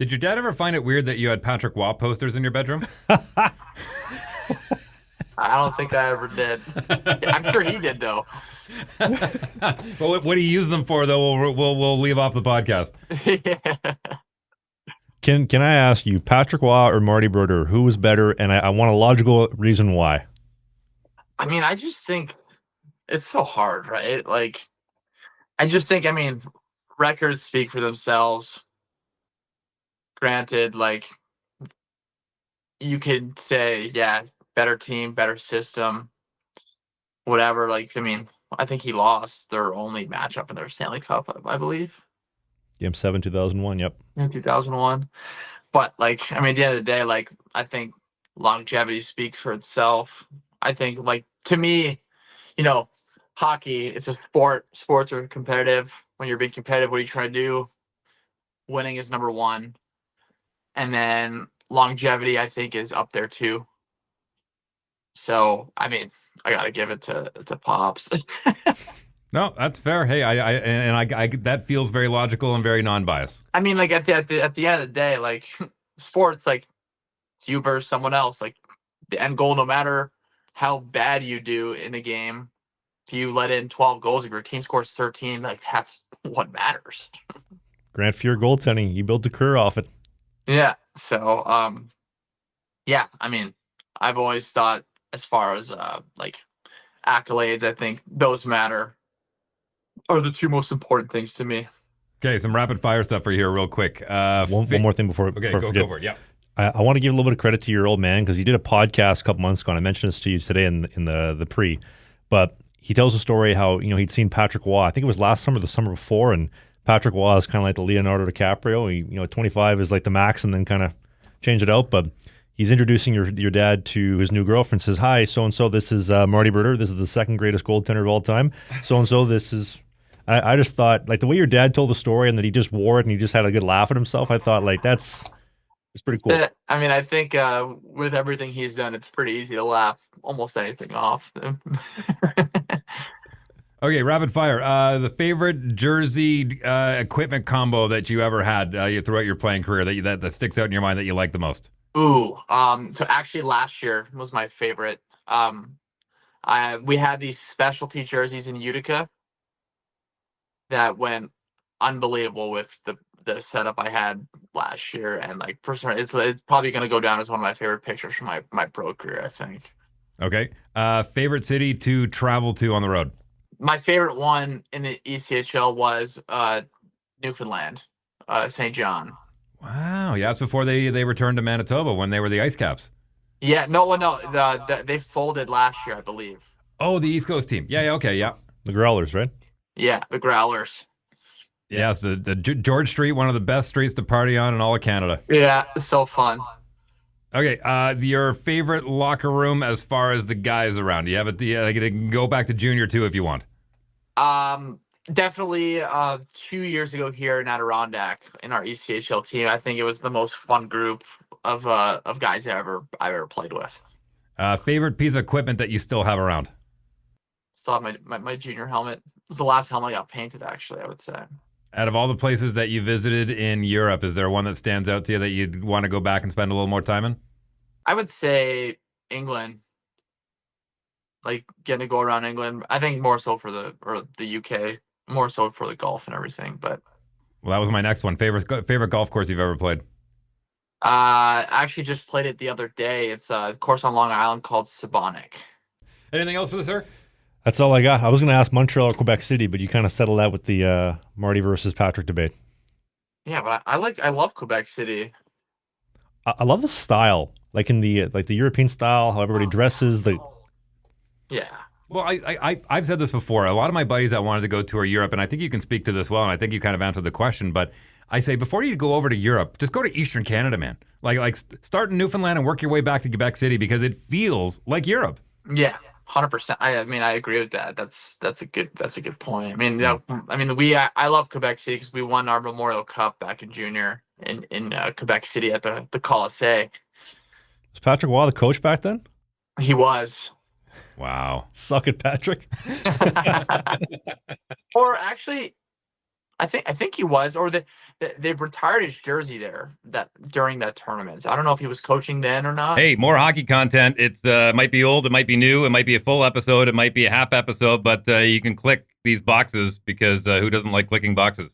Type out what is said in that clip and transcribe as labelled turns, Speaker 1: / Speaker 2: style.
Speaker 1: Did your dad ever find it weird that you had Patrick Waugh posters in your bedroom?
Speaker 2: I don't think I ever did. I'm sure he did though.
Speaker 1: Well, what do you use them for, though? We'll leave off the podcast.
Speaker 2: Yeah.
Speaker 3: Can I ask you, Patrick Waugh or Marty Brodeur, who was better? And I want a logical reason why.
Speaker 2: I mean, I just think it's so hard, right? Like, I just think, I mean, records speak for themselves. Granted, like, you could say, yeah, better team, better system, whatever. Like, I mean, I think he lost their only matchup in their Stanley Cup, I believe,
Speaker 3: Game 7, 2001. Yep.
Speaker 2: in 2001. But, like, I mean, at the end of the day, like, I think longevity speaks for itself. I think, like, to me, you know, hockey, it's a sport. Sports are competitive. When you're being competitive, what are you trying to do? Winning is number one. And then longevity, I think, is up there too. So, I mean, I got to give it to Pops.
Speaker 1: No, that's fair. Hey, I that feels very logical and very non-biased.
Speaker 2: I mean, like, at the end of the day, like, sports, like, it's you versus someone else. Like, the end goal, no matter how bad you do in a game, if you let in 12 goals, if your team scores 13, like, that's what matters.
Speaker 3: Grant Fuhr goaltending. You built a career off it.
Speaker 2: Yeah. So, yeah, I mean, I've always thought as far as like accolades, I think those matter are the two most important things to me.
Speaker 1: Okay, some rapid fire stuff for you here, real quick.
Speaker 3: One more thing before
Speaker 1: Okay,
Speaker 3: I forget.
Speaker 1: go for it. Yeah.
Speaker 3: I want to give a little bit of credit to your old man because he did a podcast a couple months ago, and I mentioned this to you today in the pre. But he tells a story how he'd seen Patrick Waugh. I think it was last summer, the summer before, and Patrick Waugh is kind of like the Leonardo DiCaprio. He 25 is like the max, and then kind of change it out. But he's introducing your dad to his new girlfriend. Says, "Hi, so and so. This is Marty Brodeur. This is the second greatest goaltender of all time. So and so. This is." I just thought, like, the way your dad told the story and that he just wore it and he just had a good laugh at himself. I thought, like, it's pretty cool.
Speaker 2: I mean, I think with everything he's done, it's pretty easy to laugh almost anything off.
Speaker 1: Okay, rapid fire. The favorite jersey equipment combo that you ever had throughout your playing career that sticks out in your mind that you like the most?
Speaker 2: Ooh, so actually last year was my favorite. We had these specialty jerseys in Utica that went unbelievable with the setup I had last year, and like personally, it's probably going to go down as one of my favorite pictures from my pro career, I think.
Speaker 1: Okay. Favorite city to travel to on the road?
Speaker 2: My favorite one in the ECHL was Newfoundland, St. John.
Speaker 1: Wow. Yeah, that's before they returned to Manitoba when they were the Ice Caps.
Speaker 2: Yeah, no, well, no, they folded last year, I believe.
Speaker 1: Oh, the East Coast team. Yeah, okay, yeah.
Speaker 3: The Growlers, right?
Speaker 2: Yeah, the Growlers.
Speaker 1: Yeah, it's the George Street, one of the best streets to party on in all of Canada.
Speaker 2: Yeah, so fun.
Speaker 1: Okay, your favorite locker room as far as the guys around. Do you have it? You can go back to junior too if you want.
Speaker 2: Definitely 2 years ago here in Adirondack in our ECHL team, I think it was the most fun group of guys I've ever played with.
Speaker 1: Favorite piece of equipment that you still have around?
Speaker 2: Still have my junior helmet. It was the last helmet I got painted, actually, I would say.
Speaker 1: Out of all the places that you visited in Europe, is there one that stands out to you that you'd want to go back and spend a little more time in?
Speaker 2: I would say England. Like getting to go around England. I think more so for the UK, more so for the golf and everything. But
Speaker 1: Well, that was my next one. Favorite golf course you've ever played?
Speaker 2: I actually just played it the other day. It's a course on Long Island called Sabonic.
Speaker 1: Anything else for the sir?
Speaker 3: That's all I got. I was going to ask Montreal or Quebec City, but you kind of settled that with the Marty versus Patrick debate.
Speaker 2: Yeah, but I love Quebec City.
Speaker 3: I love the style, like in the European style, how everybody dresses.
Speaker 2: Yeah.
Speaker 1: Well, I've said this before. A lot of my buddies that wanted to go tour Europe, and I think you can speak to this well, and I think you kind of answered the question, but I say before you go over to Europe, just go to Eastern Canada, man. Like start in Newfoundland and work your way back to Quebec City because it feels like Europe.
Speaker 2: Yeah. 100%. I mean, I agree with that. That's a good point. I mean, I love Quebec City because we won our Memorial Cup back in junior in Quebec City at the Colisée.
Speaker 3: Was Patrick Waugh the coach back then?
Speaker 2: He was.
Speaker 1: Wow.
Speaker 3: Suck it, Patrick.
Speaker 2: Or actually, I think he was, or they retired his jersey there during that tournament. So I don't know if he was coaching then or not.
Speaker 1: Hey, more hockey content. It's might be old, it might be new, it might be a full episode, it might be a half episode, but you can click these boxes because who doesn't like clicking boxes?